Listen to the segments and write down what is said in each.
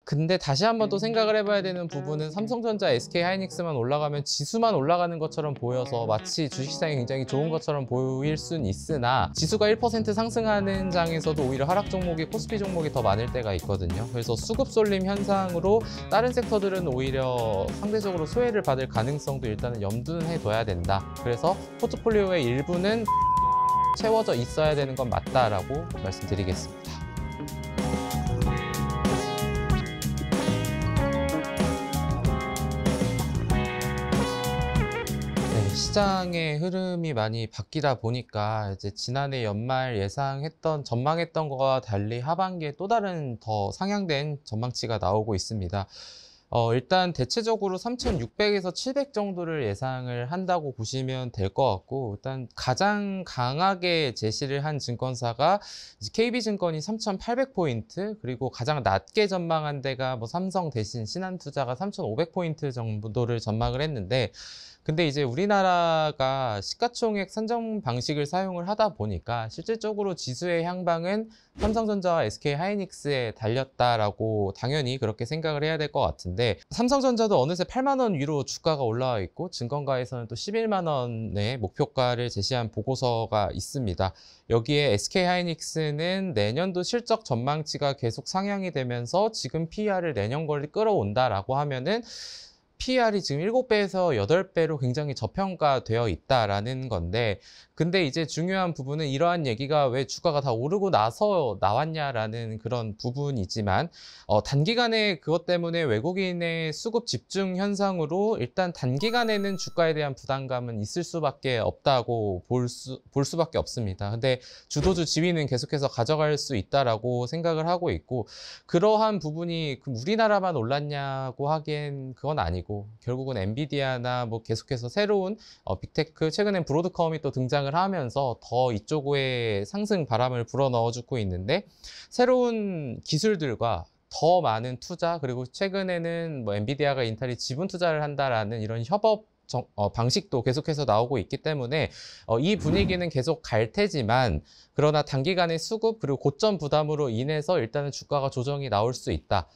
근데 다시 한 번 또 생각을 해봐야 되는 부분은 삼성전자, SK하이닉스만 올라가면 지수만 올라가는 것처럼 보여서 마치 주식시장이 굉장히 좋은 것처럼 보일 순 있으나 지수가 1% 상승하는 장에서도 오히려 하락 종목이 코스피 종목이 더 많을 때가 있거든요. 그래서 수급 쏠림 현상으로 다른 섹터들은 오히려 상대적으로 소외를 받을 가능성도 일단은 염두는 해둬야 된다. 그래서 포트폴리오의 일부는 채워져 있어야 되는 건 맞다라고 말씀드리겠습니다. 시장의 흐름이 많이 바뀌다 보니까 이제 지난해 연말 전망했던 거와 달리 하반기에 또 다른 더 상향된 전망치가 나오고 있습니다. 일단 대체적으로 3,600에서 700 정도를 예상을 한다고 보시면 될 것 같고, 일단 가장 강하게 제시를 한 증권사가 이제 KB증권이 3,800포인트, 그리고 가장 낮게 전망한 데가 뭐 삼성 대신 신한투자가 3,500포인트 정도를 전망을 했는데, 근데 이제 우리나라가 시가총액 산정 방식을 사용을 하다 보니까 실질적으로 지수의 향방은 삼성전자와 SK하이닉스에 달렸다라고 당연히 그렇게 생각을 해야 될 것 같은데, 삼성전자도 어느새 8만 원 위로 주가가 올라와 있고 증권가에서는 또 11만 원의 목표가를 제시한 보고서가 있습니다. 여기에 SK하이닉스는 내년도 실적 전망치가 계속 상향이 되면서 지금 PER을 내년 거리 끌어온다라고 하면은 PER이 지금 7배에서 8배로 굉장히 저평가되어 있다라는 건데, 근데 이제 중요한 부분은 이러한 얘기가 왜 주가가 다 오르고 나서 나왔냐라는 그런 부분이지만, 단기간에 그것 때문에 외국인의 수급 집중 현상으로 일단 단기간에는 주가에 대한 부담감은 있을 수밖에 없다고 볼 수밖에 없습니다. 근데 주도주 지위는 계속해서 가져갈 수 있다라고 생각을 하고 있고, 그러한 부분이 우리나라만 올랐냐고 하기엔 그건 아니고, 결국은 엔비디아나 뭐 계속해서 새로운 빅테크, 최근엔 브로드컴이 또 등장을 하면서 더 이쪽에 상승 바람을 불어넣어주고 있는데, 새로운 기술들과 더 많은 투자, 그리고 최근에는 뭐 엔비디아가 인텔이 지분 투자를 한다라는 이런 협업 방식도 계속해서 나오고 있기 때문에 이 분위기는 계속 갈 테지만, 그러나 단기간의 수급 그리고 고점 부담으로 인해서 일단은 주가가 조정이 나올 수 있다.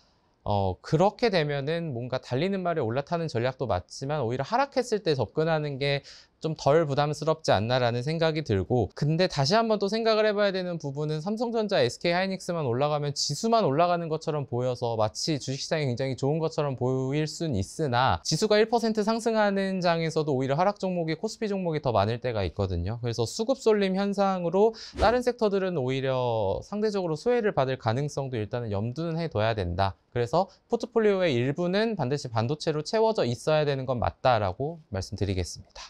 그렇게 되면은 뭔가 달리는 말에 올라타는 전략도 맞지만 오히려 하락했을 때 접근하는 게 좀 덜 부담스럽지 않나라는 생각이 들고, 근데 다시 한번 또 생각을 해봐야 되는 부분은 삼성전자, SK하이닉스만 올라가면 지수만 올라가는 것처럼 보여서 마치 주식시장이 굉장히 좋은 것처럼 보일 순 있으나 지수가 1% 상승하는 장에서도 오히려 하락 종목이 코스피 종목이 더 많을 때가 있거든요. 그래서 수급 쏠림 현상으로 다른 섹터들은 오히려 상대적으로 소외를 받을 가능성도 일단은 염두는 해둬야 된다. 그래서 포트폴리오의 일부는 반드시 반도체로 채워져 있어야 되는 건 맞다라고 말씀드리겠습니다.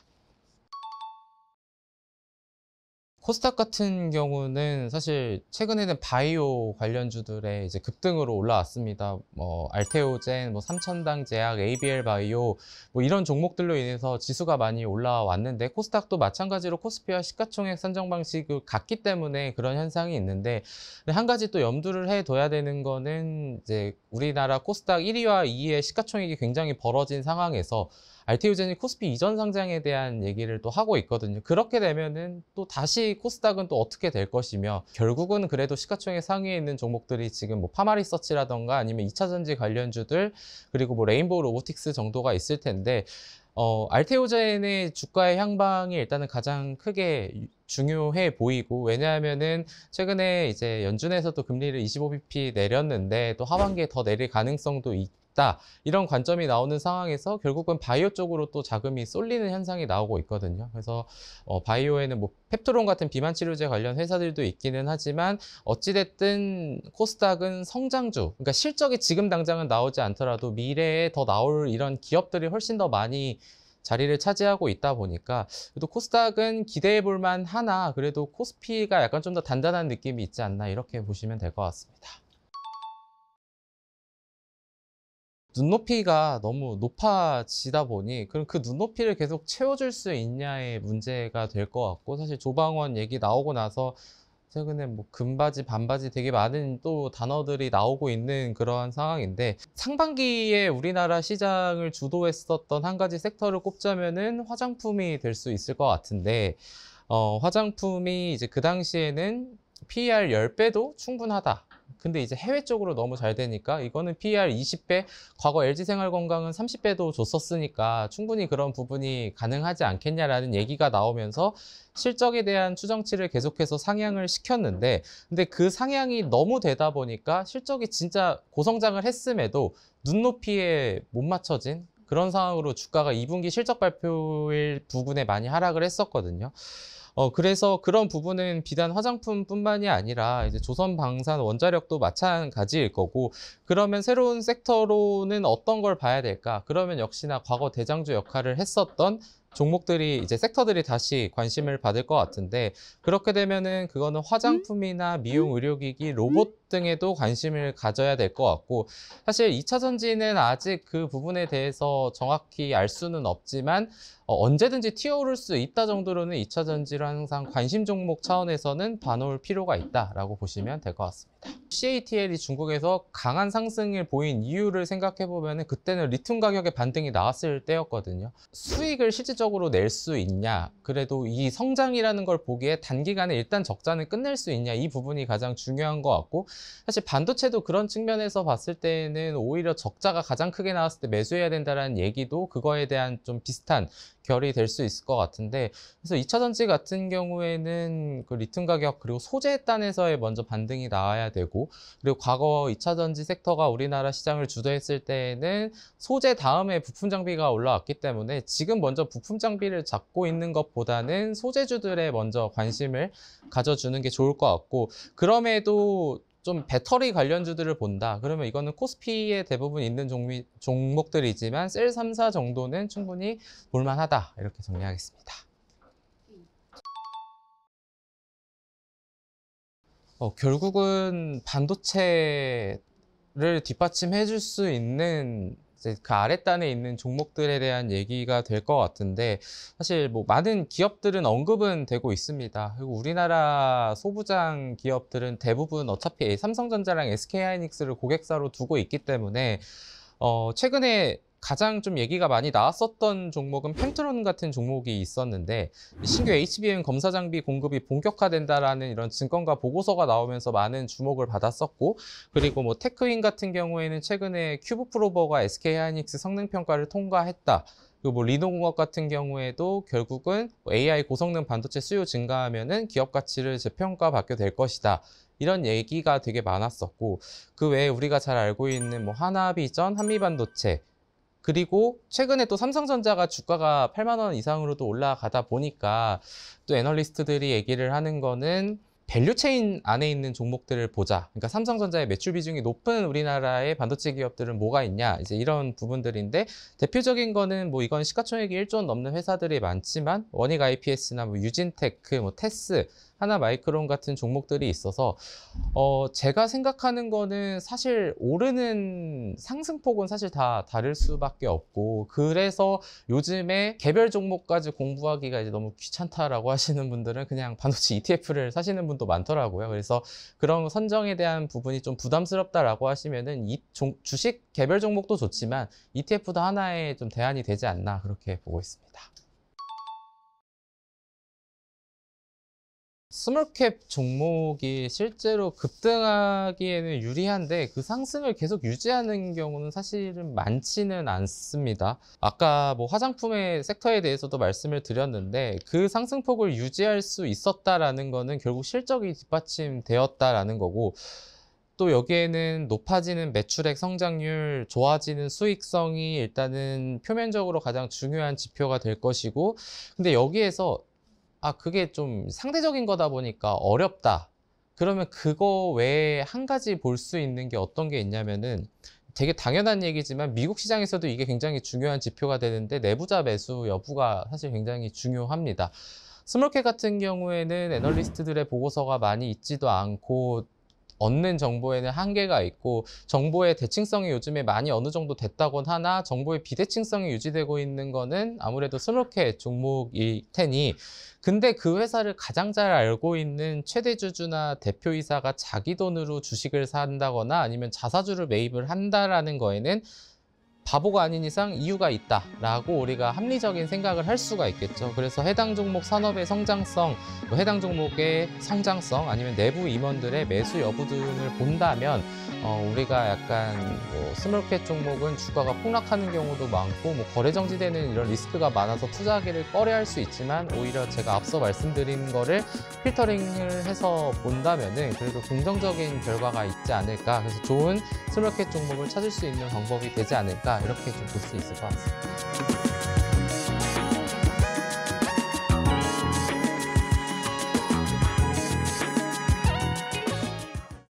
코스닥 같은 경우는 사실 최근에는 바이오 관련주들의 이제 급등으로 올라왔습니다. 뭐 알테오젠, 뭐 삼천당 제약, ABL 바이오 뭐 이런 종목들로 인해서 지수가 많이 올라왔는데, 코스닥도 마찬가지로 코스피와 시가총액 산정 방식을 같기 때문에 그런 현상이 있는데, 한 가지 또 염두를 해둬야 되는 거는 이제 우리나라 코스닥 1위와 2위의 시가총액이 굉장히 벌어진 상황에서 알테오젠이 코스피 이전 상장에 대한 얘기를 또 하고 있거든요. 그렇게 되면은 또 다시 코스닥은 또 어떻게 될 것이며, 결국은 그래도 시가총액 상위에 있는 종목들이 지금 뭐 파마리서치라던가 아니면 2차전지 관련주들, 그리고 뭐 레인보우 로보틱스 정도가 있을 텐데, 알테오젠의 주가의 향방이 일단은 가장 크게 중요해 보이고, 왜냐하면은 최근에 이제 연준에서도 금리를 25bp 내렸는데 또 하반기에 더 내릴 가능성도 있다, 이런 관점이 나오는 상황에서 결국은 바이오 쪽으로 또 자금이 쏠리는 현상이 나오고 있거든요. 그래서 바이오에는 뭐 펩트론 같은 비만 치료제 관련 회사들도 있기는 하지만, 어찌됐든 코스닥은 성장주, 그러니까 실적이 지금 당장은 나오지 않더라도 미래에 더 나올 이런 기업들이 훨씬 더 많이 자리를 차지하고 있다 보니까, 그래도 코스닥은 기대해 볼 만하나 그래도 코스피가 약간 좀 더 단단한 느낌이 있지 않나, 이렇게 보시면 될 것 같습니다. 눈높이가 너무 높아지다 보니 그럼 그 눈높이를 계속 채워줄 수 있냐의 문제가 될 것 같고, 사실 조방원 얘기 나오고 나서 최근에 뭐 금바지, 반바지 되게 많은 또 단어들이 나오고 있는 그러한 상황인데, 상반기에 우리나라 시장을 주도했었던 한 가지 섹터를 꼽자면은 화장품이 될 수 있을 것 같은데, 화장품이 이제 그 당시에는 PER 10배도 충분하다. 근데 이제 해외 쪽으로 너무 잘 되니까 이거는 PER 20배, 과거 LG생활건강은 30배도 줬었으니까 충분히 그런 부분이 가능하지 않겠냐라는 얘기가 나오면서 실적에 대한 추정치를 계속해서 상향을 시켰는데, 근데 그 상향이 너무 되다 보니까 실적이 진짜 고성장을 했음에도 눈높이에 못 맞춰진 그런 상황으로 주가가 2분기 실적 발표일 부근에 많이 하락을 했었거든요. 그래서 그런 부분은 비단 화장품뿐만이 아니라 이제 조선 방산 원자력도 마찬가지일 거고, 그러면 새로운 섹터로는 어떤 걸 봐야 될까? 그러면 역시나 과거 대장주 역할을 했었던 종목들이, 이제 섹터들이 다시 관심을 받을 것 같은데, 그렇게 되면은 그거는 화장품이나 미용 의료기기, 로봇 등에도 관심을 가져야 될 것 같고, 사실 2차 전지는 아직 그 부분에 대해서 정확히 알 수는 없지만 언제든지 튀어오를 수 있다 정도로는 2차 전지를 항상 관심 종목 차원에서는 봐놓을 필요가 있다라고 보시면 될 것 같습니다. CATL이 중국에서 강한 상승을 보인 이유를 생각해 보면 그때는 리튬 가격의 반등이 나왔을 때였거든요. 수익을 실질적으로 낼 수 있냐, 그래도 이 성장이라는 걸 보기에 단기간에 일단 적자는 끝낼 수 있냐, 이 부분이 가장 중요한 것 같고, 사실 반도체도 그런 측면에서 봤을 때는 오히려 적자가 가장 크게 나왔을 때 매수해야 된다는 얘기도 그거에 대한 좀 비슷한 결이 될 수 있을 것 같은데, 그래서 2차 전지 같은 경우에는 그 리튬 가격 그리고 소재 단에서의 먼저 반등이 나와야 되고, 그리고 과거 2차 전지 섹터가 우리나라 시장을 주도했을 때에는 소재 다음에 부품 장비가 올라왔기 때문에 지금 먼저 부품 장비를 잡고 있는 것보다는 소재주들에 먼저 관심을 가져주는 게 좋을 것 같고, 그럼에도 좀 배터리 관련주들을 본다 그러면 이거는 코스피에 대부분 있는 종목들이지만 셀 3사 정도는 충분히 볼만하다, 이렇게 정리하겠습니다. 결국은 반도체를 뒷받침해 줄 수 있는 이제 그 아랫단에 있는 종목들에 대한 얘기가 될 것 같은데, 사실 뭐 많은 기업들은 언급은 되고 있습니다. 그리고 우리나라 소부장 기업들은 대부분 어차피 삼성전자랑 SK하이닉스를 고객사로 두고 있기 때문에 최근에 가장 좀 얘기가 많이 나왔었던 종목은 펜트론 같은 종목이 있었는데, 신규 HBM 검사 장비 공급이 본격화된다라는 이런 증권가 보고서가 나오면서 많은 주목을 받았었고, 그리고 뭐 테크윈 같은 경우에는 최근에 큐브 프로버가 SK하이닉스 성능 평가를 통과했다. 그리고 뭐 리노공업 같은 경우에도 결국은 AI 고성능 반도체 수요 증가하면은 기업 가치를 재평가받게 될 것이다, 이런 얘기가 되게 많았었고, 그 외에 우리가 잘 알고 있는 뭐 하나비전, 한미반도체, 그리고 최근에 또 삼성전자가 주가가 8만 원 이상으로도 올라가다 보니까 또 애널리스트들이 얘기를 하는 거는 밸류체인 안에 있는 종목들을 보자. 그러니까 삼성전자의 매출 비중이 높은 우리나라의 반도체 기업들은 뭐가 있냐, 이제 이런 부분들인데, 대표적인 거는 뭐 이건 시가총액이 1조 원 넘는 회사들이 많지만 원익 IPS나 뭐 유진테크, 뭐 테스, 하나마이크론 같은 종목들이 있어서 제가 생각하는 거는 사실 오르는 상승폭은 사실 다 다를 수밖에 없고, 그래서 요즘에 개별 종목까지 공부하기가 이제 너무 귀찮다라고 하시는 분들은 그냥 반도체 ETF를 사시는 분도 많더라고요. 그래서 그런 선정에 대한 부분이 좀 부담스럽다라고 하시면은 주식 개별 종목도 좋지만 ETF도 하나의 좀 대안이 되지 않나, 그렇게 보고 있습니다. 스몰캡 종목이 실제로 급등하기에는 유리한데 그 상승을 계속 유지하는 경우는 사실은 많지는 않습니다. 아까 뭐 화장품의 섹터에 대해서도 말씀을 드렸는데, 그 상승폭을 유지할 수 있었다라는 거는 결국 실적이 뒷받침되었다라는 거고, 또 여기에는 높아지는 매출액 성장률, 좋아지는 수익성이 일단은 표면적으로 가장 중요한 지표가 될 것이고, 근데 여기에서 그게 좀 상대적인 거다 보니까 어렵다, 그러면 그거 외에 한 가지 볼 수 있는 게 어떤 게 있냐면은, 되게 당연한 얘기지만 미국 시장에서도 이게 굉장히 중요한 지표가 되는데, 내부자 매수 여부가 사실 굉장히 중요합니다. 스몰캡 같은 경우에는 애널리스트들의 보고서가 많이 있지도 않고 얻는 정보에는 한계가 있고, 정보의 대칭성이 요즘에 많이 어느 정도 됐다곤 하나 정보의 비대칭성이 유지되고 있는 거는 아무래도 스몰캡 종목일 테니, 근데 그 회사를 가장 잘 알고 있는 최대 주주나 대표이사가 자기 돈으로 주식을 산다거나 아니면 자사주를 매입을 한다라는 거에는 바보가 아닌 이상 이유가 있다라고 우리가 합리적인 생각을 할 수가 있겠죠. 그래서 해당 종목 산업의 성장성, 해당 종목의 성장성, 아니면 내부 임원들의 매수 여부 등을 본다면 우리가 약간 스몰캡 종목은 주가가 폭락하는 경우도 많고 거래 정지되는 이런 리스크가 많아서 투자하기를 꺼려할 수 있지만, 오히려 제가 앞서 말씀드린 거를 필터링을 해서 본다면은 그래도 긍정적인 결과가 있지 않을까. 그래서 좋은 스몰캡 종목을 찾을 수 있는 방법이 되지 않을까, 이렇게 좀 볼 수 있을 것 같습니다.